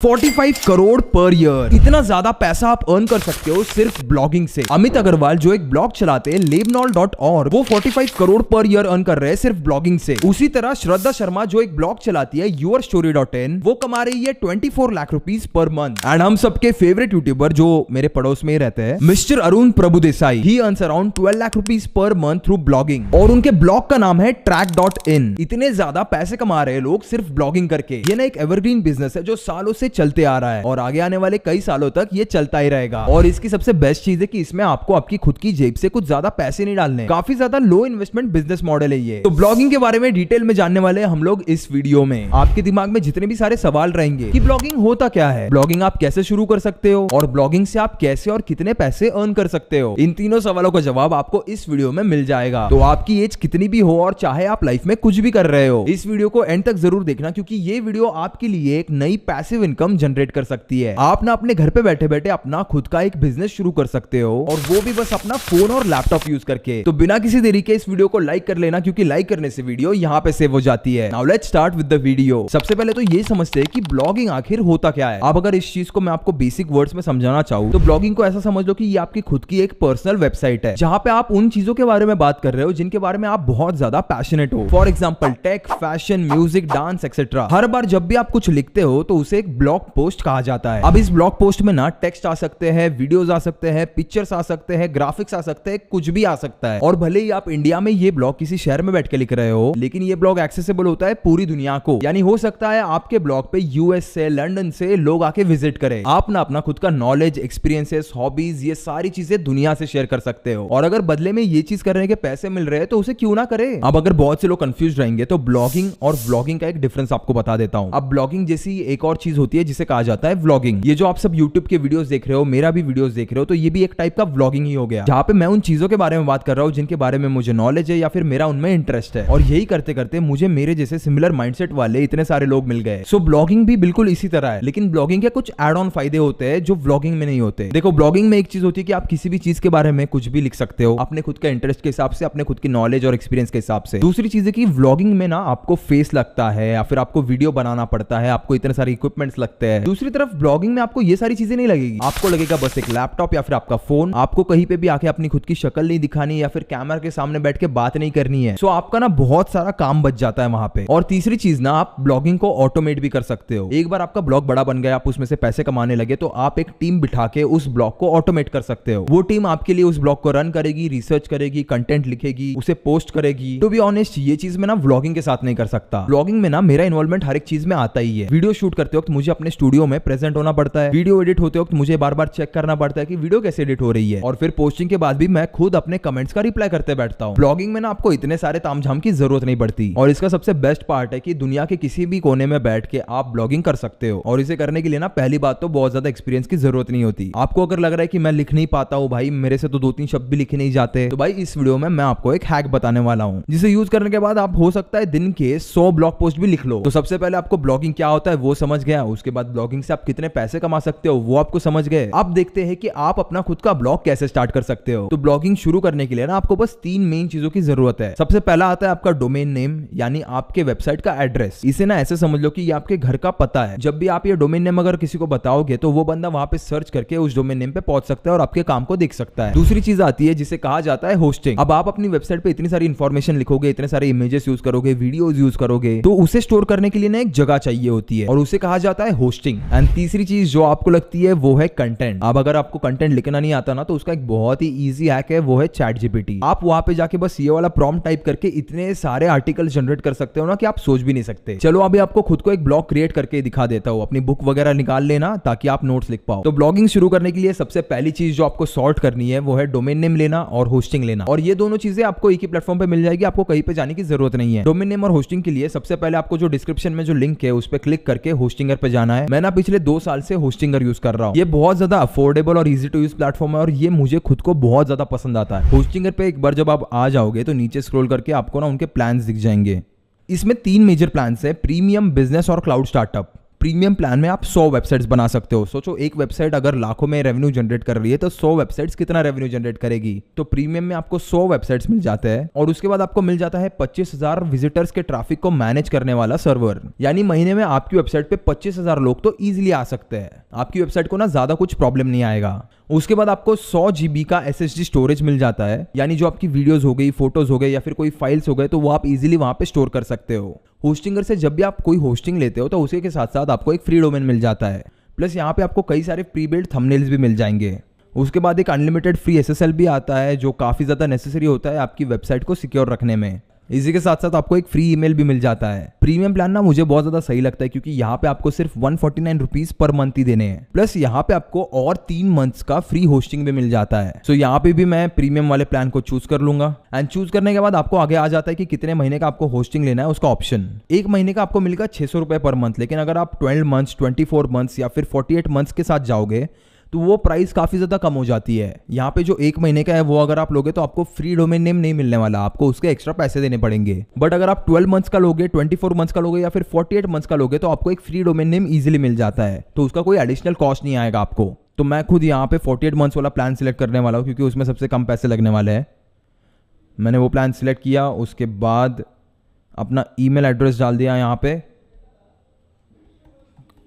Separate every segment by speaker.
Speaker 1: 45 crore per year. इतना ज्यादा पैसा आप अर्न कर सकते हो सिर्फ ब्लॉगिंग से। अमित अग्रवाल जो एक ब्लॉग चलाते हैं lebnol.org, वो 45 करोड़ पर ईयर अर्न कर रहे हैं सिर्फ ब्लॉगिंग से। उसी तरह श्रद्धा शर्मा जो एक ब्लॉग चलाती है yourstory.in, वो कमा रही है 24 lakh rupees per month. And हम सबके फेवरेट यूट्यूबर जो मेरे पड़ोस में ही रहते हैं, मिस्टर अरुण प्रभुदेसाई, ही earns around 12 lakh rupees per month through blogging, और उनके ब्लॉग का नाम है track.in। इतने ज्यादा पैसे कमा रहे हैं लोग सिर्फ ब्लॉगिंग करके। ये ना एक एवरग्रीन बिजनेस है जो सालों से चलते आ रहा है और आगे आने वाले कई सालों तक ये चलता ही रहेगा। और इसकी सबसे बेस्ट चीज है कि इसमें आपको आपकी खुद की जेब से कुछ ज्यादा पैसे नहीं डालने। काफी ज्यादा लो इन्वेस्टमेंट बिजनेस मॉडल है ये। तो ब्लॉगिंग के बारे में डिटेल में जानने वाले हम लोग इस वीडियो में। आपके दिमाग में जितने भी सारे सवाल रहेंगे कि ब्लॉगिंग होता क्या है, ब्लॉगिंग आप कैसे शुरू कर सकते हो, और ब्लॉगिंग से आप कैसे और कितने पैसे अर्न कर सकते हो, इन तीनों सवालों का जवाब आपको इस वीडियो में मिल जाएगा। तो आपकी एज कितनी भी हो और चाहे आप लाइफ में कुछ भी कर रहे हो, इस वीडियो को एंड तक जरूर देखना, क्योंकि ये वीडियो आपके लिए एक नई पैसिव इनकम जनरेट कर सकती है। आप ना अपने घर पे बैठे बैठे अपना खुद का एक बिजनेस शुरू कर सकते हो, और वो भी बस अपना फोन और लैपटॉप यूज करके। तो बिना किसी देरी के इस वीडियो को लाइक कर लेना, क्योंकि लाइक करने से वीडियो यहाँ पे सेव हो जाती है। Now let's start with the video. सबसे पहले तो ये समझते हैं कि ब्लॉगिंग आखिर होता क्या है। अब अगर इस चीज को मैं आपको बेसिक वर्ड्स में समझाना चाहूँ तो ब्लॉगिंग को ऐसा समझ लो कि ये आपकी खुद की एक पर्सनल वेबसाइट है, जहां पे आप उन चीजों के बारे में बात कर रहे हो जिनके बारे में आप बहुत ज्यादा पैशनेट हो। For example tech, fashion, music, dance etcetera. हर बार जब भी आप कुछ लिखते हो तो उसे एक ब्लॉग पोस्ट कहा जाता है। अब इस ब्लॉग पोस्ट में ना टेक्स्ट आ सकते हैं, वीडियोस आ सकते हैं, पिक्चर्स आ सकते हैं, ग्राफिक्स आ सकते हैं, कुछ भी आ सकता है। और भले ही आप इंडिया में ये ब्लॉग किसी शहर में बैठ के लिख रहे हो, लेकिन ये ब्लॉग एक्सेसिबल होता है पूरी दुनिया को। यानी हो सकता है आपके ब्लॉग पे यूएस से, लंदन से लोग आके विजिट करें। आप ना अपना खुद का नॉलेज, एक्सपीरियंसेस, हॉबीज, ये सारी चीजें दुनिया से शेयर कर सकते हो। और अगर बदले में ये चीज करने के पैसे मिल रहे हैं तो उसे क्यों ना करें। अब अगर बहुत से लोग कंफ्यूज रहेंगे तो ब्लॉगिंग और व्लॉगिंग का एक डिफरेंस आपको बता देता हूं। अब ब्लॉगिंग जैसी एक और चीज होती है जिसे कहा जाता है व्लॉगिंग। ये जो आप सब यूट्यूब के वीडियोस देख रहे हो, मेरा भी वीडियोस देख रहे हो, तो ये भी एक टाइप का व्लॉगिंग ही हो गया, जहां पे मैं उन चीजों के बारे में बात कर रहा हूं जिनके बारे में मुझे नॉलेज है या फिर मेरा उनमें इंटरेस्ट है। और यही करते करते मुझे मेरे जैसे सिमिलर माइंडसेट वाले इतने सारे लोग मिल गए। सो ब्लॉगिंग भी बिल्कुल इसी तरह है, लेकिन ब्लॉगिंग के कुछ एड ऑन फायदे होते हैं जो व्लॉगिंग में नहीं होते। देखो, ब्लॉगिंग में एक चीज होती है कि आप किसी भी चीज के बारे में कुछ भी लिख सकते हो अपने खुद के इंटरेस्ट के हिसाब से, अपने खुद की नॉलेज और एक्सपीरियंस के हिसाब से। दूसरी चीज है कि व्लॉगिंग में ना आपको फेस लगता है या फिर आपको वीडियो बनाना पड़ता है, आपको इतने सारे इक्विपमेंट्स लगते हैं। दूसरी तरफ ब्लॉगिंग में आपको ये सारी चीजें नहीं लगेगी। आपको लगेगा बस एक लैपटॉप या फिर आपका फोन। आपको कहीं पे भी आके अपनी खुद की शक्ल नहीं दिखानी या फिर कैमरा के सामने बैठ के बात नहीं करनी है। सो आपका ना बहुत सारा काम बच जाता है वहां पे। और तीसरी चीज ना, आप ब्लॉगिंग को ऑटोमेट भी कर सकते हो। एक बार आपका ब्लॉग बड़ा बन गया, आप उसमें से पैसे कमाने लगे, तो आप एक टीम बिठा के उस ब्लॉग को ऑटोमेट कर सकते हो। वो टीम आपके लिए उस ब्लॉग को रन करेगी, रिसर्च करेगी, कंटेंट लिखेगी, उसे पोस्ट करेगी। टू बी ऑनेस्ट, ये चीज मैं ना व्लॉगिंग के साथ नहीं कर सकता। व्लॉगिंग में ना मेरा इन्वॉल्वमेंट हर एक चीज में आता ही है। वीडियो शूट करते वक्त मुझे अपने स्टूडियो में प्रेजेंट होना पड़ता है। वीडियो एडिट होते वक्त मुझे बार बार चेक करना पड़ता है कि वीडियो कैसे एडिट हो रही है, और फिर पोस्टिंग के बाद भी मैं खुद अपने कमेंट्स का रिप्लाई करते बैठता हूँ। ब्लॉगिंग में ना आपको इतने सारे तामझाम की जरूरत नहीं पड़ती। और इसका सबसे बेस्ट पार्ट है कि दुनिया के किसी भी कोने में बैठ के आप ब्लॉगिंग कर सकते हो। और इसे करने के लिए ना पहली बात तो बहुत ज्यादा एक्सपीरियंस की जरूरत नहीं होती। आपको अगर लग रहा है कि मैं लिख नहीं पाता हूँ भाई, मेरे से तो 2-3 शब्द भी लिखे नहीं जाते, तो भाई इस वीडियो में मैं आपको एक हैक बताने वाला हूँ, जिसे यूज करने के बाद आप हो सकता है दिन के 100 ब्लॉग पोस्ट भी लिख लो। तो सबसे पहले आपको ब्लॉगिंग क्या होता है वो समझ गया, उसके बाद ब्लॉगिंग से आप कितने पैसे कमा सकते हो वो आपको समझ गए। अब देखते हैं कि आप अपना खुद का ब्लॉग कैसे स्टार्ट कर सकते हो। तो ब्लॉगिंग शुरू करने के लिए ना आपको बस 3 मेन चीजों की जरूरत है। सबसे पहला आता है आपका डोमेन नेम, यानी आपके वेबसाइट का एड्रेस। इसे ना ऐसे समझ लो कि ये आपके घर का पता है। जब भी आप ये डोमेन नेम अगर किसी को बताओगे तो वो बंदा वहां पे सर्च करके उस डोमेन नेम पे पहुंच सकता है और आपके काम को देख सकता है। दूसरी चीज आती है जिसे कहा जाता है होस्टिंग। अब आप अपनी वेबसाइट पे इतनी सारी इंफॉर्मेशन लिखोगे, इतने सारे इमेजेस यूज करोगे, वीडियोस यूज करोगे, तो उसे स्टोर करने के लिए ना एक जगह चाहिए होती है और उसे कहा जाता है होस्टिंग। एंड तीसरी चीज जो आपको लगती है वो है कंटेंट। अब अगर आपको कंटेंट लिखना नहीं आता ना, तो उसका एक बहुत ही इजी हैक है, वो है चैट जीपीटी। आप वहां पे जाके बस ये वाला प्रॉम्प्ट टाइप करके इतने सारे आर्टिकल जनरेट कर सकते हो ना कि आप सोच भी नहीं सकते। चलो अभी आपको खुद को एक ब्लॉग क्रिएट करके दिखा देता हूँ। अपनी बुक वगैरह निकाल लेना ताकि आप नोट्स लिख पाओ। तो ब्लॉगिंग शुरू करने के लिए सबसे पहली चीज जो आपको सॉर्ट करनी है वो है डोमेन नेम लेना और होस्टिंग लेना। और ये दोनों चीजें आपको एक ही प्लेटफॉर्म पे मिल जाएगी, आपको कहीं पे जाने की जरूरत नहीं है। डोमेन नेम और होस्टिंग के लिए सबसे पहले आपको जो डिस्क्रिप्शन में जो लिंक है उस पर क्लिक करके होस्टिंगर पे जाना है। मैं ना पिछले 2 साल से होस्टिंगर यूज कर रहा हूँ। ये बहुत ज्यादा अफोर्डेबल और इजी टू यूज प्लेटफॉर्म है और ये मुझे खुद को बहुत ज्यादा पसंद आता है। होस्टिंगर पे एक बार जब आप आ जाओगे तो नीचे स्क्रॉल करके आपको ना उनके प्लान्स दिख जाएंगे। इसमें 3 मेजर प्लान्स है, प्रीमियम, बिजनेस और क्लाउड स्टार्टअप। प्रीमियम प्लान में आप 100 वेबसाइट्स बना सकते हो। सोचो एक वेबसाइट अगर लाखों में रेवेन्यू जनरेट कर रही है तो 100 वेबसाइट्स कितना रेवेन्यू जनरेट करेगी। तो प्रीमियम में आपको 100 वेबसाइट्स मिल जाते हैं और उसके बाद आपको मिल जाता है 25,000 विजिटर्स के ट्रैफिक को मैनेज करने वाला सर्वर। यानी महीने में आपकी वेबसाइट पे 25,000 लोग तो ईजिली आ सकते हैं। आपकी वेबसाइट को ना ज्यादा कुछ प्रॉब्लम नहीं आएगा। उसके बाद आपको 100 GB का SSD स्टोरेज मिल जाता है, यानी जो आपकी वीडियोस हो गई, फोटोज हो गए या फिर कोई फाइल्स हो गए तो वो आप इजीली वहां पे स्टोर कर सकते हो। होस्टिंगर से जब भी आप कोई होस्टिंग लेते हो तो उसी के साथ साथ आपको एक फ्री डोमेन मिल जाता है। प्लस यहाँ पे आपको कई सारे प्री बिल्ड थंबनेल्स भी मिल जाएंगे। उसके बाद एक अनलिमिटेड फ्री SSL भी आता है जो काफी ज्यादा नेसेसरी होता है आपकी वेबसाइट को सिक्योर रखने में। इसी के साथ साथ आपको एक फ्री ईमेल भी मिल जाता है। प्रीमियम प्लान ना मुझे बहुत ज्यादा सही लगता है क्योंकि यहाँ पे आपको सिर्फ 149 रुपीज पर मंथ ही देने हैं। प्लस यहाँ पे आपको और 3 मंथ्स का फ्री होस्टिंग भी मिल जाता है। सो यहाँ पे भी मैं प्रीमियम वाले प्लान को चूज कर लूंगा। एंड चूज करने के बाद आपको आगे आ जाता है कि कितने महीने का आपको होस्टिंग लेना है उसका ऑप्शन। एक महीने का आपको मिलेगा 600 रुपए पर मंथ, लेकिन अगर आप 12 मंथ्स, 24 मंथ्स या फिर 48 मंथ्स के साथ जाओगे तो वो प्राइस काफी ज्यादा कम हो जाती है। यहाँ पे जो एक महीने का है वो अगर आप लोगे तो आपको फ्री डोमेन नेम नहीं मिलने वाला, आपको उसके एक्स्ट्रा पैसे देने पड़ेंगे। बट अगर आप 12 मंथ्स का लोगे, 24 मंथ्स का लोगे या फिर 48 मंथ्स का लोगे तो आपको एक फ्री डोमेन नेम इजीली मिल जाता है, तो उसका कोई एडिशनल कॉस्ट नहीं आएगा आपको। तो मैं खुद यहाँ पे 48 मंथ्स वाला प्लान सिलेक्ट करने वाला हूँ क्योंकि उसमें सबसे कम पैसे लगने वाले हैं। मैंने वो प्लान सिलेक्ट किया, उसके बाद अपना ईमेल एड्रेस डाल दिया यहाँ पे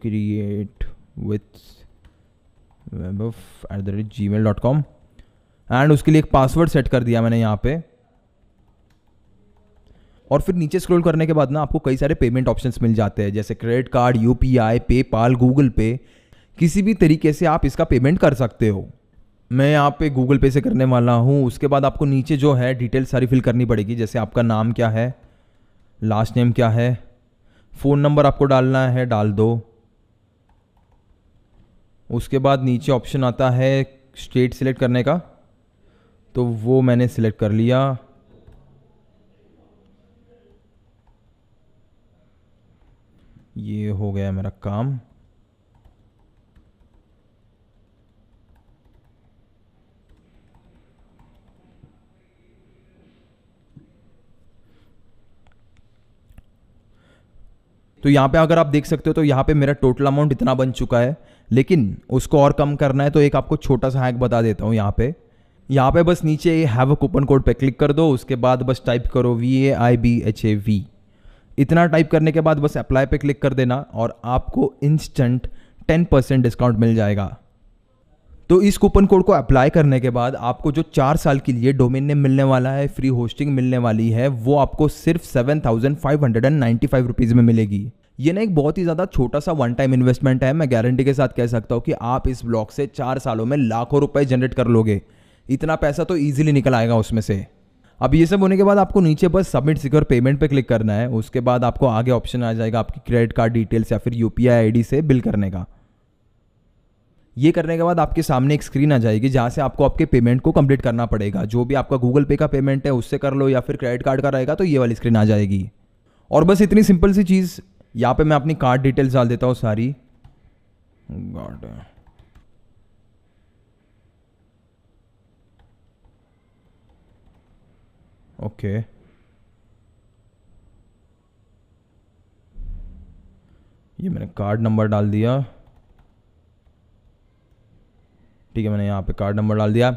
Speaker 1: createwithwebov@gmail.com एंड उसके लिए एक पासवर्ड सेट कर दिया मैंने यहाँ पे। और फिर नीचे स्क्रॉल करने के बाद ना आपको कई सारे पेमेंट ऑप्शंस मिल जाते हैं जैसे credit card, UPI, PayPal, Google पे, किसी भी तरीके से आप इसका पेमेंट कर सकते हो। मैं यहाँ पे गूगल पे से करने वाला हूँ। उसके बाद आपको नीचे जो है डिटेल सारी फिल करनी पड़ेगी, जैसे आपका नाम क्या है, लास्ट नेम क्या है, फ़ोन नंबर आपको डालना है, डाल दो। उसके बाद नीचे ऑप्शन आता है स्टेट सिलेक्ट करने का, तो वो मैंने सिलेक्ट कर लिया। ये हो गया मेरा काम। तो यहाँ पे अगर आप देख सकते हो तो यहाँ पे मेरा टोटल अमाउंट इतना बन चुका है, लेकिन उसको और कम करना है तो एक आपको छोटा सा हैक बता देता हूँ। यहाँ पे बस नीचे हैव अ कूपन कोड पे क्लिक कर दो। उसके बाद बस टाइप करो VAIBHAV। इतना टाइप करने के बाद बस अप्लाई पे क्लिक कर देना और आपको इंस्टेंट 10% डिस्काउंट मिल जाएगा। तो इस कूपन कोड को अप्लाई करने के बाद आपको जो 4 साल के लिए डोमेन नेम मिलने वाला है, फ्री होस्टिंग मिलने वाली है, वो आपको सिर्फ 7,595 रुपीज़ में मिलेगी। ये ना एक बहुत ही ज़्यादा छोटा सा वन टाइम इन्वेस्टमेंट है। मैं गारंटी के साथ कह सकता हूँ कि आप इस ब्लॉग से 4 सालों में लाखों रुपए जनरेट कर लोगे। इतना पैसा तो ईजिली निकल आएगा उसमें से। अब ये सब होने के बाद आपको नीचे बस सबमिट सिक्योर पेमेंट पे क्लिक करना है। उसके बाद आपको आगे ऑप्शन आ जाएगा आपकी क्रेडिट कार्ड डिटेल्स या फिर UPI ID से बिल करने का। ये करने के बाद आपके सामने एक स्क्रीन आ जाएगी जहां से आपको आपके पेमेंट को कंप्लीट करना पड़ेगा। जो भी आपका गूगल पे का पेमेंट है उससे कर लो या फिर क्रेडिट कार्ड का रहेगा तो ये वाली स्क्रीन आ जाएगी। और बस इतनी सिंपल सी चीज़। यहाँ पे मैं अपनी कार्ड डिटेल्स डाल देता हूँ सारी। ओके, ये मैंने कार्ड नंबर डाल दिया। ठीक है, मैंने यहाँ पे कार्ड नंबर डाल दिया।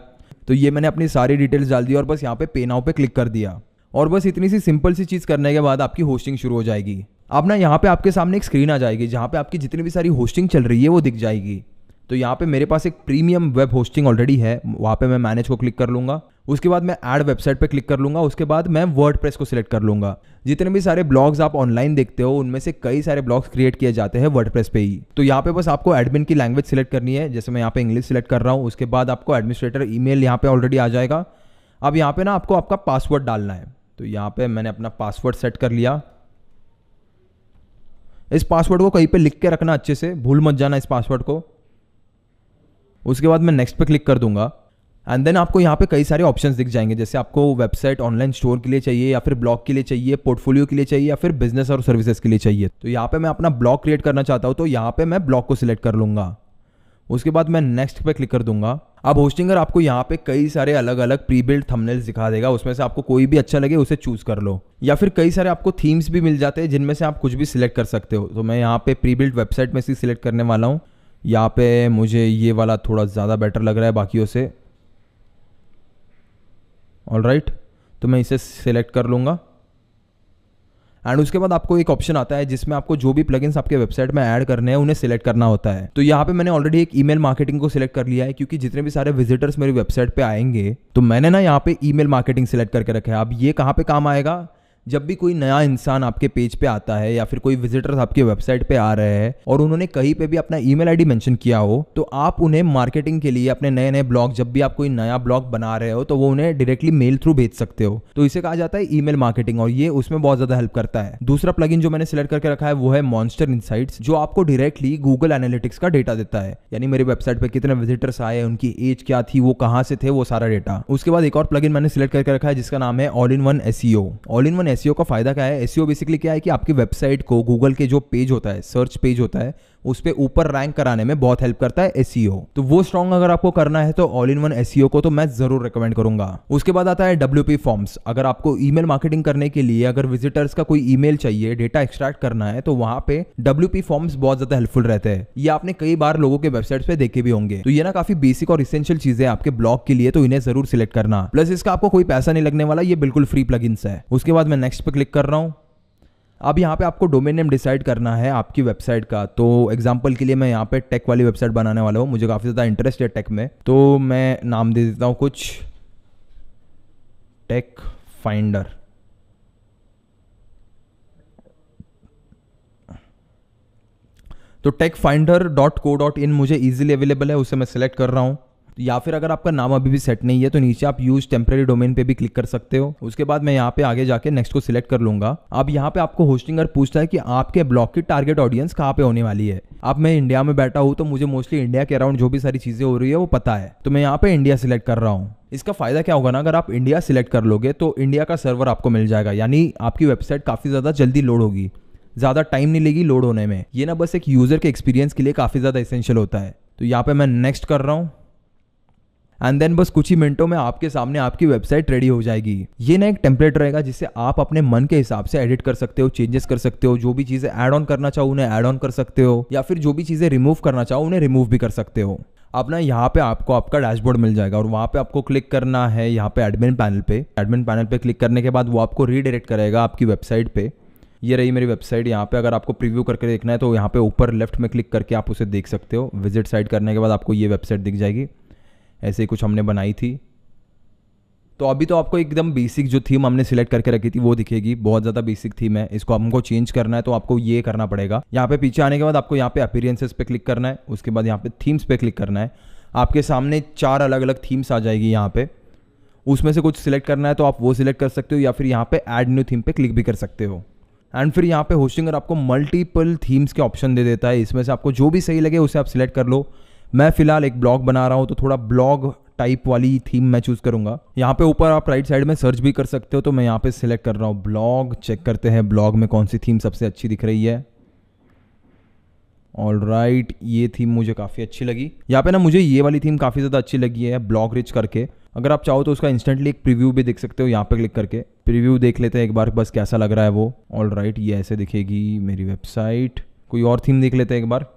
Speaker 1: तो ये मैंने अपनी सारी डिटेल्स डाल दी और बस यहाँ पे पे नाउ पे क्लिक कर दिया। और बस इतनी सी सिंपल सी चीज़ करने के बाद आपकी होस्टिंग शुरू हो जाएगी। अब ना यहाँ पे आपके सामने एक स्क्रीन आ जाएगी जहाँ पे आपकी जितनी भी सारी होस्टिंग चल रही है वो दिख जाएगी। तो यहाँ पे मेरे पास एक प्रीमियम वेब होस्टिंग ऑलरेडी है, वहाँ पे मैं मैनेज को क्लिक कर लूँगा। उसके बाद मैं ऐड वेबसाइट पे क्लिक कर लूँगा। उसके बाद मैं वर्डप्रेस को सिलेक्ट कर लूँगा। जितने भी सारे ब्लॉग्स आप ऑनलाइन देखते हो उनमें से कई सारे ब्लॉग्स क्रिएट किए जाते हैं वर्डप्रेस पे ही। तो यहाँ पे बस आपको एडमिन की लैंग्वेज सिलेक्ट करनी है, जैसे मैं यहाँ पे इंग्लिश सिलेक्ट कर रहा हूँ। उसके बाद आपको एडमिनिस्ट्रेटर ईमेल यहाँ पे ऑलरेडी आ जाएगा। अब यहाँ पे ना आपको आपका पासवर्ड डालना है। तो यहाँ पे मैंने अपना पासवर्ड सेट कर लिया। इस पासवर्ड को कहीं पे लिख के रखना, अच्छे से भूल मत जाना इस पासवर्ड को। उसके बाद मैं नेक्स्ट पे क्लिक कर दूंगा एंड देन आपको यहाँ पे कई सारे ऑप्शंस दिख जाएंगे, जैसे आपको वेबसाइट ऑनलाइन स्टोर के लिए चाहिए या फिर ब्लॉग के लिए चाहिए, पोर्टफोलियो के लिए चाहिए या फिर बिजनेस और सर्विसेज के लिए चाहिए। तो यहाँ पे मैं अपना ब्लॉग क्रिएट करना चाहता हूँ तो यहाँ पे मैं ब्लॉग को सिलेक्ट कर लूंगा। उसके बाद मैं नेक्स्ट पे क्लिक कर दूंगा। अब होस्टिंगर आपको यहाँ पे कई सारे अलग अलग प्री बिल्ड थंबनेल्स दिखा देगा, उसमें से आपको कोई भी अच्छा लगे उसे चूज कर लो, या फिर कई सारे आपको थीम्स भी मिल जाते हैं जिनमें से आप कुछ भी सिलेक्ट कर सकते हो। तो मैं यहाँ पे प्री बिल्ड वेबसाइट में से सिलेक्ट करने वाला हूँ। यहाँ पे मुझे ये वाला थोड़ा ज़्यादा बेटर लग रहा है बाकियों से। ऑलराइट, तो मैं इसे सिलेक्ट कर लूँगा। एंड उसके बाद आपको एक ऑप्शन आता है जिसमें आपको जो भी प्लगइन्स आपके वेबसाइट में ऐड करने हैं उन्हें सिलेक्ट करना होता है। तो यहाँ पे मैंने ऑलरेडी एक ईमेल मार्केटिंग को सिलेक्ट कर लिया है, क्योंकि जितने भी सारे विजिटर्स मेरी वेबसाइट पे आएंगे तो मैंने ना यहाँ पे ईमेल मार्केटिंग सिलेक्ट करके रखा है। अब ये कहाँ पे काम आएगा, जब भी कोई नया इंसान आपके पेज पे आता है या फिर कोई विजिटर्स आपके वेबसाइट पे आ रहे हैं और उन्होंने कहीं पे भी अपना ईमेल आईडी मेंशन किया हो, तो आप उन्हें मार्केटिंग के लिए अपने नए नए ब्लॉग, जब भी आप कोई नया ब्लॉग बना रहे हो तो वो उन्हें डायरेक्टली मेल थ्रू भेज सकते हो। तो इसे कहा जाता है ईमेल मार्केटिंग, और ये उसमें बहुत ज्यादा हेल्प करता है। दूसरा प्लगइन जो मैंने सिलेक्ट करके रखा है वो है मॉन्स्टर इनसाइट्स, जो आपको डायरेक्टली गूगल एनालिटिक्स का डेटा देता है, यानी मेरी वेबसाइट पे कितने विजिटर्स आए, उनकी एज क्या थी, वो कहाँ से थे, वो सारा डेटा। उसके बाद एक और प्लगइन मैंने सिलेक्ट करके रखा है जिसका नाम है all in one SEO. All in one SEO का फायदा क्या है, एसईओ बेसिकली क्या है कि आपकी वेबसाइट को गूगल के जो पेज होता है, सर्च पेज होता है, उस पे ऊपर रैंक कराने में बहुत हेल्प करता है एसईओ। तो वो स्ट्रॉन्ग अगर आपको करना है तो ऑल इन वन एसईओ को तो मैं जरूर रिकमेंड करूंगा। उसके बाद आता है डब्ल्यूपी फॉर्म्स। अगर आपको ईमेल मार्केटिंग करने के लिए अगर विजिटर्स का कोई ईमेल चाहिए, डेटा एक्सट्रैक्ट करना है, तो वहां पे डब्ल्यूपी फॉर्म्स बहुत ज्यादा हेल्पफुल रहते हैं। ये आपने कई बार लोगों के वेबसाइट पे देखे भी होंगे। तो ये ना काफी बेसिक और इसेंशियल चीजें आपके ब्लॉग के लिए, तो इन्हें जरूर सिलेक्ट करना। प्लस इसका आपको कोई पैसा नहीं लगने वाला, ये बिल्कुल फ्री प्लगइन्स है। उसके बाद मैं नेक्स्ट पे क्लिक कर रहा हूँ। अब यहाँ पे आपको डोमेन नेम डिसाइड करना है आपकी वेबसाइट का। तो एग्जांपल के लिए मैं यहाँ पे टेक वाली वेबसाइट बनाने वाला हूँ, मुझे काफ़ी ज़्यादा इंटरेस्ट है टेक में, तो मैं नाम दे देता हूँ कुछ टेक फाइंडर। तो techfinder.co.in मुझे इजीली अवेलेबल है, उसे मैं सिलेक्ट कर रहा हूँ। या फिर अगर आपका नाम अभी भी सेट नहीं है तो नीचे आप यूज टेम्परेरी डोमेन पे भी क्लिक कर सकते हो। उसके बाद मैं यहाँ पे आगे जाके नेक्स्ट को सिलेक्ट कर लूंगा। अब यहाँ पे आपको होस्टिंगर पूछता है कि आपके ब्लॉग की टारगेट ऑडियंस कहाँ पे होने वाली है। अब मैं इंडिया में बैठा हूँ तो मुझे मोस्टली इंडिया के अराउंड जो भी सारी चीजें हो रही है वो पता है, तो मैं यहाँ पे इंडिया सिलेक्ट कर रहा हूँ। इसका फायदा क्या होगा ना, अगर आप इंडिया सिलेक्ट कर लोगे तो इंडिया का सर्वर आपको मिल जाएगा, यानी आपकी वेबसाइट काफी ज्यादा जल्दी लोड होगी, ज़्यादा टाइम नहीं लेगी लोड होने में। ये ना बस एक यूज़र के एक्सपीरियंस के लिए काफ़ी ज़्यादा एसेंशियल होता है। तो यहाँ पे मैं नेक्स्ट कर रहा हूँ एंड देन बस कुछ ही मिनटों में आपके सामने आपकी वेबसाइट रेडी हो जाएगी। ये ना एक टेम्पलेट रहेगा जिससे आप अपने मन के हिसाब से एडिट कर सकते हो, चेंजेस कर सकते हो, जो भी चीज़ें ऐड ऑन करना चाहो उन्हें ऐड ऑन कर सकते हो, या फिर जो भी चीज़ें रिमूव करना चाहो उन्हें रिमूव भी कर सकते हो। अब ना यहाँ पे आपको आपका डैशबोर्ड मिल जाएगा और वहाँ पे आपको क्लिक करना है यहाँ पे एडमिन पैनल पे। एडमिन पैनल पे क्लिक करने के बाद वो आपको रीडायरेक्ट करेगा आपकी वेबसाइट पे। ये रही मेरी वेबसाइट। यहाँ पे अगर आपको प्रीव्यू करके देखना है तो यहाँ पे ऊपर लेफ्ट में क्लिक करके आप उसे देख सकते हो। विजिट साइट करने के बाद आपको ये वेबसाइट दिख जाएगी। ऐसे ही कुछ हमने बनाई थी। तो अभी तो आपको एकदम बेसिक जो थीम हमने सिलेक्ट करके रखी थी वो दिखेगी, बहुत ज़्यादा बेसिक थीम है। इसको हमको चेंज करना है तो आपको ये करना पड़ेगा। यहाँ पे पीछे आने के बाद आपको यहाँ पे अपीयरेंसेस पे क्लिक करना है, उसके बाद यहाँ पे थीम्स पे क्लिक करना है। आपके सामने 4 अलग अलग थीम्स आ जाएगी यहाँ पे, उसमें से कुछ सिलेक्ट करना है तो आप वो सिलेक्ट कर सकते हो, या फिर यहाँ पे ऐड न्यू थीम पे क्लिक भी कर सकते हो। एंड फिर यहाँ पे होस्टिंगर आपको मल्टीपल थीम्स के ऑप्शन दे देता है, इसमें से आपको जो भी सही लगे उसे आप सिलेक्ट कर लो। मैं फिलहाल एक ब्लॉग बना रहा हूँ तो थोड़ा ब्लॉग टाइप वाली थीम मैं चूज करूंगा। यहाँ पे ऊपर आप राइट साइड में सर्च भी कर सकते हो, तो मैं यहाँ पे सिलेक्ट कर रहा हूँ ब्लॉग। चेक करते हैं ब्लॉग में कौन सी थीम सबसे अच्छी दिख रही है। ऑलराइट, ये थीम मुझे काफ़ी अच्छी लगी। यहाँ पे ना मुझे ये वाली थीम काफ़ी ज़्यादा अच्छी लगी है, ब्लॉग रिच करके। अगर आप चाहो तो उसका इंस्टेंटली एक प्रीव्यू भी देख सकते हो, यहाँ पे क्लिक करके प्रीव्यू देख लेते हैं एक बार बस कैसा लग रहा है वो। ऑलराइट, ये ऐसे दिखेगी मेरी वेबसाइट। कोई और थीम देख लेते हैं एक बार।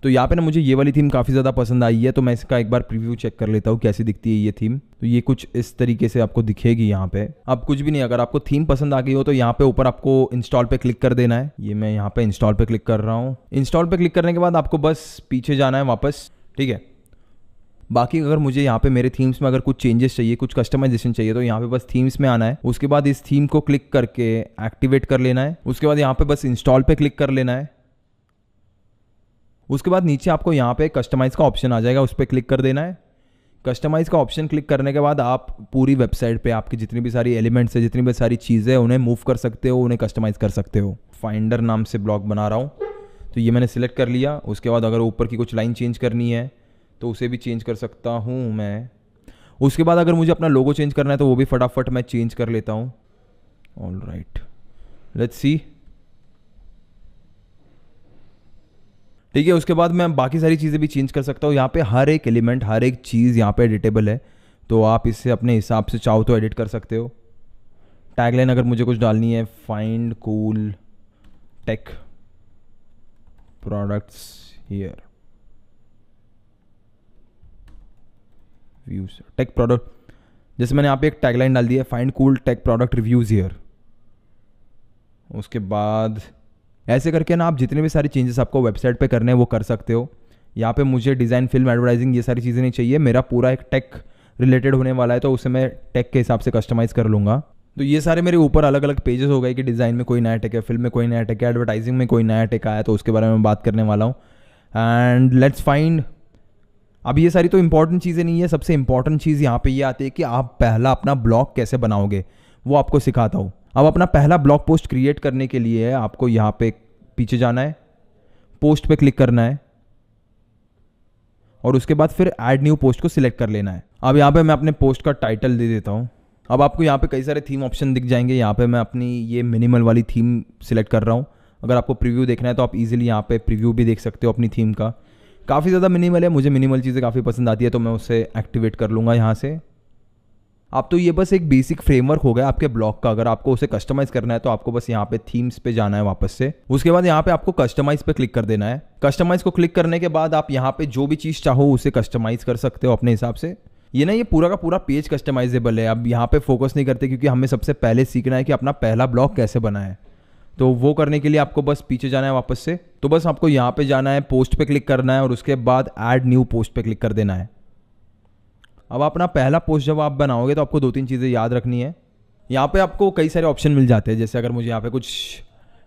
Speaker 1: तो यहाँ पे ना मुझे ये वाली थीम काफ़ी ज़्यादा पसंद आई है, तो मैं इसका एक बार प्रीव्यू चेक कर लेता हूँ कैसी दिखती है ये थीम। तो ये कुछ इस तरीके से आपको दिखेगी यहाँ पे। अब कुछ भी नहीं, अगर आपको थीम पसंद आ गई हो तो यहाँ पे ऊपर आपको इंस्टॉल पे क्लिक कर देना है। ये मैं यहाँ पे इंस्टॉल पे क्लिक कर रहा हूँ। इंस्टॉल पे क्लिक करने के बाद आपको बस पीछे जाना है वापस, ठीक है। बाकी अगर मुझे यहाँ पे मेरे थीम्स में अगर कुछ चेंजेस चाहिए, कुछ कस्टमाइजेशन चाहिए, तो यहाँ पे बस थीम्स में आना है। उसके बाद इस थीम को क्लिक करके एक्टिवेट कर लेना है। उसके बाद यहाँ पे बस इंस्टॉल पे क्लिक कर लेना है। उसके बाद नीचे आपको यहाँ पे कस्टमाइज का ऑप्शन आ जाएगा, उस पर क्लिक कर देना है। कस्टमाइज का ऑप्शन क्लिक करने के बाद आप पूरी वेबसाइट पे आपकी जितनी भी सारी एलिमेंट्स है, जितनी भी सारी चीज़ें, उन्हें मूव कर सकते हो, उन्हें कस्टमाइज कर सकते हो। फाइंडर नाम से ब्लॉग बना रहा हूँ, तो ये मैंने सिलेक्ट कर लिया। उसके बाद अगर ऊपर की कुछ लाइन चेंज करनी है तो उसे भी चेंज कर सकता हूँ मैं। उसके बाद अगर मुझे अपना लोगो चेंज करना है तो वो भी फटाफट मैं चेंज कर लेता हूँ। Alright, let's see. ठीक है। उसके बाद मैं बाकी सारी चीज़ें भी चेंज कर सकता हूँ। यहाँ पे हर एक एलिमेंट, हर एक चीज़ यहाँ पे एडिटेबल है, तो आप इससे अपने हिसाब से चाहो तो एडिट कर सकते हो। टैगलाइन अगर मुझे कुछ डालनी है, find cool tech products here, views tech product, जैसे मैंने यहाँ पे एक टैगलाइन डाल दी है, find cool tech product reviews here. उसके बाद ऐसे करके ना आप जितने भी सारी चेंजेस आपको वेबसाइट पे करने हैं वो कर सकते हो। यहाँ पे मुझे डिज़ाइन, फिल्म, एडवर्टाइजिंग ये सारी चीज़ें नहीं चाहिए, मेरा पूरा एक टेक रिलेटेड होने वाला है, तो उसे मैं टेक के हिसाब से कस्टमाइज़ कर लूँगा। तो ये सारे मेरे ऊपर अलग अलग पेजेस हो गए कि डिज़ाइन में कोई नया टेक है, फिल्म में कोई नया टेक है, एडवर्टाइजिंग में कोई नया टेक आया, तो उसके बारे में बात करने वाला हूँ। एंड लेट्स फाइंड, अब ये सारी तो इंपॉर्टेंट चीज़ें नहीं है, सबसे इंपॉर्टेंट चीज़ यहाँ पे ये आती है कि आप पहला अपना ब्लॉग कैसे बनाओगे, वो आपको सिखाता हूँ। अब अपना पहला ब्लॉग पोस्ट क्रिएट करने के लिए आपको यहाँ पे पीछे जाना है, पोस्ट पे क्लिक करना है और उसके बाद फिर ऐड न्यू पोस्ट को सिलेक्ट कर लेना है। अब यहाँ पे मैं अपने पोस्ट का टाइटल दे देता हूँ। अब आपको यहाँ पे कई सारे थीम ऑप्शन दिख जाएंगे। यहाँ पे मैं अपनी ये मिनिमल वाली थीम सिलेक्ट कर रहा हूँ। अगर आपको प्रीव्यू देखना है तो आप इजीली यहाँ पे प्रीव्यू भी देख सकते हो अपनी थीम का। काफ़ी ज़्यादा मिनिमल है, मुझे मिनिमल चीज़ें काफ़ी पसंद आती है, तो मैं उसे एक्टिवेट कर लूँगा यहाँ से। अब तो ये बस एक बेसिक फ्रेमवर्क हो गया आपके ब्लॉग का। अगर आपको उसे कस्टमाइज़ करना है तो आपको बस यहाँ पे थीम्स पे जाना है वापस से। उसके बाद यहाँ पे आपको कस्टमाइज़ पे क्लिक कर देना है। कस्टमाइज़ को क्लिक करने के बाद आप यहाँ पे जो भी चीज़ चाहो उसे कस्टमाइज़ कर सकते हो अपने हिसाब से। ये पूरा का पूरा पेज कस्टमाइजेबल है। अब यहाँ पे फोकस नहीं करते क्योंकि हमें सबसे पहले सीखना है कि अपना पहला ब्लॉग कैसे बनाए। तो वो करने के लिए आपको बस पीछे जाना है वापस से। तो बस आपको यहाँ पे जाना है, पोस्ट पे क्लिक करना है और उसके बाद ऐड न्यू पोस्ट पे क्लिक कर देना है। अब अपना पहला पोस्ट जब आप बनाओगे तो आपको 2-3 चीज़ें याद रखनी है। यहाँ पे आपको कई सारे ऑप्शन मिल जाते हैं, जैसे अगर मुझे यहाँ पे कुछ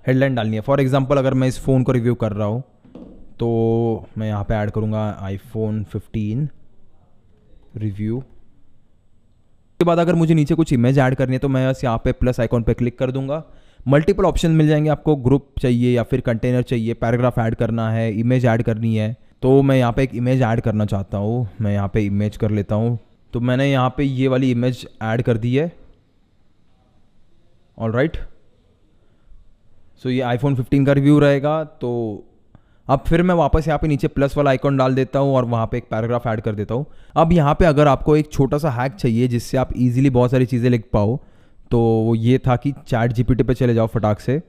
Speaker 1: हेडलाइन डालनी है, फॉर एग्जांपल अगर मैं इस फ़ोन को रिव्यू कर रहा हूँ तो मैं यहाँ पे ऐड करूँगा iPhone 15 रिव्यू। उसके बाद अगर मुझे नीचे कुछ इमेज ऐड करनी है तो मैं बस यहाँ पे प्लस आइकॉन पे क्लिक कर दूंगा। मल्टीपल ऑप्शन मिल जाएंगे आपको, ग्रुप चाहिए या फिर कंटेनर चाहिए, पैराग्राफ ऐड करना है, इमेज ऐड करनी है। तो मैं यहाँ पे एक इमेज ऐड करना चाहता हूँ, मैं यहाँ पे इमेज कर लेता हूँ। तो मैंने यहाँ पे ये वाली इमेज ऐड कर दी है। ऑलराइट, सो ये iPhone 15 का रिव्यू रहेगा। तो अब फिर मैं वापस यहाँ पे नीचे प्लस वाला आइकॉन डाल देता हूँ और वहाँ पे एक पैराग्राफ ऐड कर देता हूँ। अब यहाँ पे अगर आपको एक छोटा सा हैक चाहिए जिससे आप इजीली बहुत सारी चीज़ें लिख पाओ, तो वो ये था कि ChatGPT पे चले जाओ फटाक से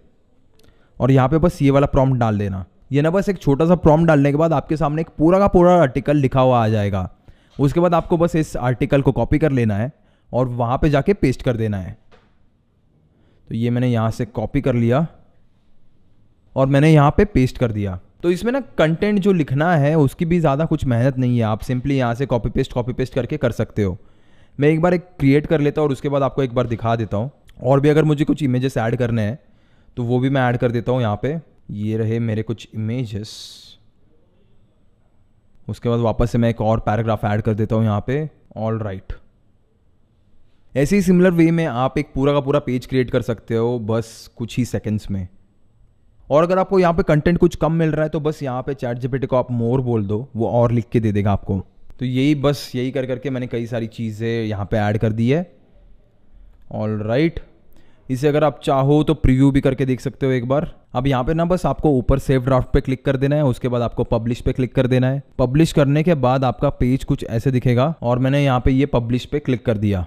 Speaker 1: और यहाँ पे बस ये वाला प्रॉम्प्ट डाल देना। ये ना बस एक छोटा सा प्रॉम्प्ट डालने के बाद आपके सामने एक पूरा का पूरा आर्टिकल लिखा हुआ आ जाएगा। उसके बाद आपको बस इस आर्टिकल को कॉपी कर लेना है और वहाँ पे जाके पेस्ट कर देना है। तो ये मैंने यहाँ से कॉपी कर लिया और मैंने यहाँ पे पेस्ट कर दिया। तो इसमें ना कंटेंट जो लिखना है उसकी भी ज़्यादा कुछ मेहनत नहीं है, आप सिंपली यहाँ से कॉपी पेस्ट करके कर सकते हो। मैं एक बार एक क्रिएट कर लेता हूँ और उसके बाद आपको एक बार दिखा देता हूँ। और भी अगर मुझे कुछ इमेजेस ऐड करने हैं तो वो भी मैं ऐड कर देता हूँ यहाँ पे। ये रहे मेरे कुछ इमेजेस। उसके बाद वापस से मैं एक और पैराग्राफ ऐड कर देता हूँ यहाँ पे। ऑल राइट, ऐसे ही सिमिलर वे में आप एक पूरा का पूरा पेज क्रिएट कर सकते हो बस कुछ ही सेकेंड्स में। और अगर आपको यहाँ पे कंटेंट कुछ कम मिल रहा है तो बस यहाँ पे ChatGPT को आप मोर बोल दो, वो और लिख के दे देगा आपको। तो यही कर करके मैंने कई सारी चीज़ें यहाँ पे ऐड कर दी है। ऑल राइट, इसे अगर आप चाहो तो प्रीव्यू भी करके देख सकते हो एक बार। अब यहाँ पे ना बस आपको ऊपर सेव ड्राफ्ट पे क्लिक कर देना है, उसके बाद आपको पब्लिश पे क्लिक कर देना है। पब्लिश करने के बाद आपका पेज कुछ ऐसे दिखेगा और मैंने यहाँ पे ये पब्लिश पे क्लिक कर दिया।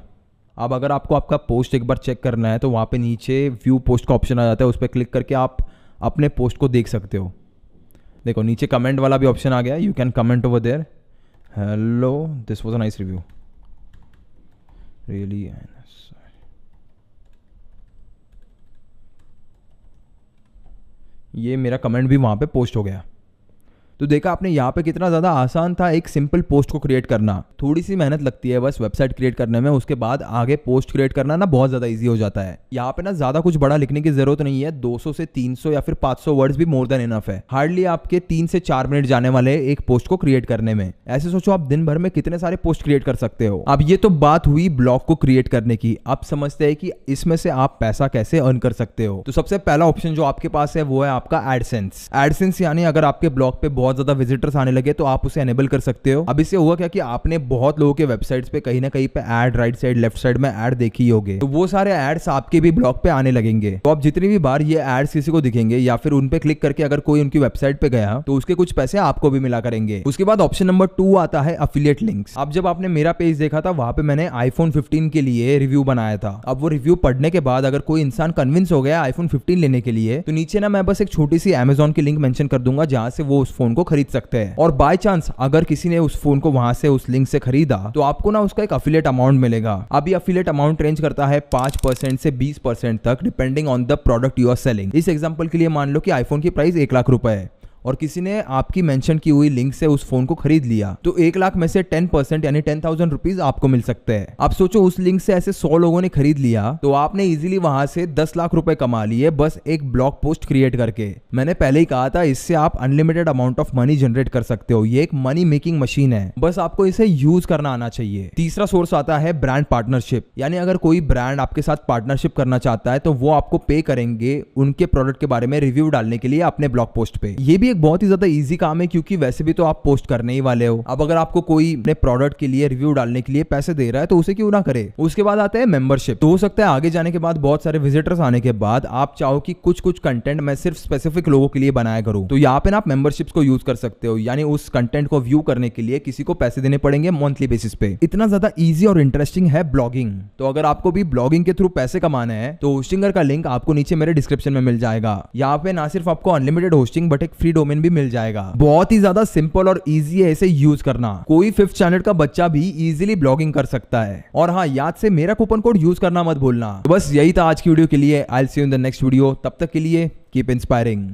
Speaker 1: अब अगर आपको आपका पोस्ट एक बार चेक करना है तो वहाँ पे नीचे व्यू पोस्ट का ऑप्शन आ जाता है, उस पर क्लिक करके आप अपने पोस्ट को देख सकते हो। देखो नीचे कमेंट वाला भी ऑप्शन आ गया, you can comment over there, hello this was a nice review, really. ये मेरा कमेंट भी वहाँ पे पोस्ट हो गया। तो देखा आपने यहाँ पे कितना ज़्यादा आसान था एक सिंपल पोस्ट को क्रिएट करना। थोड़ी सी मेहनत लगती है बस वेबसाइट क्रिएट करने में, उसके बाद आगे पोस्ट क्रिएट करना ना बहुत ज़्यादा इजी हो जाता है। यहाँ पे ना ज़्यादा कुछ बड़ा लिखने की ज़रूरत नहीं है, 200 से 300 या फिर 500 वर्ड्स भी मोर देन इनफ है। हार्डली आपके 3 से 4 मिनट जाने वाले एक पोस्ट को क्रिएट करने में। ऐसे सोचो आप दिन भर में कितने सारे पोस्ट क्रिएट कर सकते हो। अब ये तो बात हुई ब्लॉग को क्रिएट करने की। अब समझते हैं कि इसमें से आप पैसा कैसे अर्न कर सकते हो। तो सबसे पहला ऑप्शन जो आपके पास है वो है आपका एडसेंस। एडसेंस यानी अगर आपके ब्लॉग पे बहुत ज्यादा विजिटर्स आने लगे तो आप उसे एनेबल कर सकते हो। अब इससे हुआ क्या कि आपने बहुत लोगों के वेबसाइट्स पे कहीं ना कहीं पे add right side left side में ऐड देखी ही होगी, तो वो सारे एड्स आपके भी ब्लॉग पे आने लगेंगे। तो आप जितनी भी बार ये एड्स किसी को दिखेंगे या फिर उन पे क्लिक करके अगर कोई उनकी वेबसाइट पे गया तो उसके कुछ पैसे आपको भी मिला करेंगे। उसके बाद ऑप्शन नंबर 2 आता है अफिलिएट लिंक्स। अब जब आपने मेरा पेज देखा था वहां पे मैंने iPhone 15 के लिए रिव्यू बनाया था। अब वो रिव्यू पढ़ने के बाद अगर कोई इंसान कन्विंस हो गया iPhone 15 लेने के लिए तो नीचे ना मैं बस एक छोटी सी Amazon की लिंक मेंशन कर दूंगा जहां से वो उस फोन को खरीद सकते हैं। और बाय चांस अगर किसी ने उस फोन को वहां से उस लिंक से खरीदा तो आपको ना उसका एक अफिलिएट अमाउंट मिलेगा। अब ये अफिलिएट अमाउंट रेंज करता है 5% से 20% तक depending on the product you are selling. इस एग्जांपल के लिए मान लो कि आईफोन की प्राइस 1 लाख रुपए है और किसी ने आपकी मेंशन की हुई लिंक से उस फोन को खरीद लिया तो 1 लाख में से 10% यानी 10,000 रुपीज आपको मिल सकते हैं। आप सोचो उस लिंक से ऐसे 100 लोगों ने खरीद लिया तो आपने इजीली वहां से 10 लाख रुपए कमा लिए बस एक ब्लॉग पोस्ट क्रिएट करके। मैंने पहले ही कहा था इससे आप unlimited amount of money generate कर सकते हो। ये एक मनी मेकिंग मशीन है, बस आपको इसे यूज करना आना चाहिए। तीसरा सोर्स आता है ब्रांड पार्टनरशिप, यानी अगर कोई ब्रांड आपके साथ पार्टनरशिप करना चाहता है तो वो आपको पे करेंगे उनके प्रोडक्ट के बारे में रिव्यू डालने के लिए अपने ब्लॉग पोस्ट पे। ये भी एक बहुत ही ज्यादा इजी काम है क्योंकि वैसे भी तो आप पोस्ट करने ही वाले हो। अब अगर आपको कोई अपने प्रोडक्ट के लिए रिव्यू डालने के लिए पैसे दे रहा है तो उसे क्यों ना करे। उसके बाद आता है मेंबरशिप। तो हो सकता है आगे जाने के बाद बहुत सारे विजिटर्स आने के बाद आप चाहो कि कुछ कंटेंट मैं सिर्फ स्पेसिफिक लोगों के लिए बनाया करूं, तो यहाँ पे ना आप मेंबरशिप्स को यूज कर सकते हो। यानी उस कंटेंट को व्यू करने के लिए किसी को पैसे देने पड़ेंगे मंथली बेसिस पे। इतना ज्यादा इजी और इंटरेस्टिंग है ब्लॉगिंग। तो अगर आपको भी ब्लॉगिंग के थ्रू पैसे कमाना है तो होस्टिंगर का लिंक आपको नीचे मेरे डिस्क्रिप्शन में मिल जाएगा। यहाँ पे ना सिर्फ आपको अनलिमिटेड होस्टिंग बट एक फ्री डोमेन भी मिल जाएगा। बहुत ही ज्यादा सिंपल और इजी है इसे यूज करना। कोई 5th स्टैंडर्ड का बच्चा भी इजीली ब्लॉगिंग कर सकता है। और हाँ, याद से मेरा कूपन कोड यूज करना मत भूलना। तो बस यही था आज की वीडियो के लिए। I will see you in the next video. तब तक के लिए कीप इंस्पायरिंग।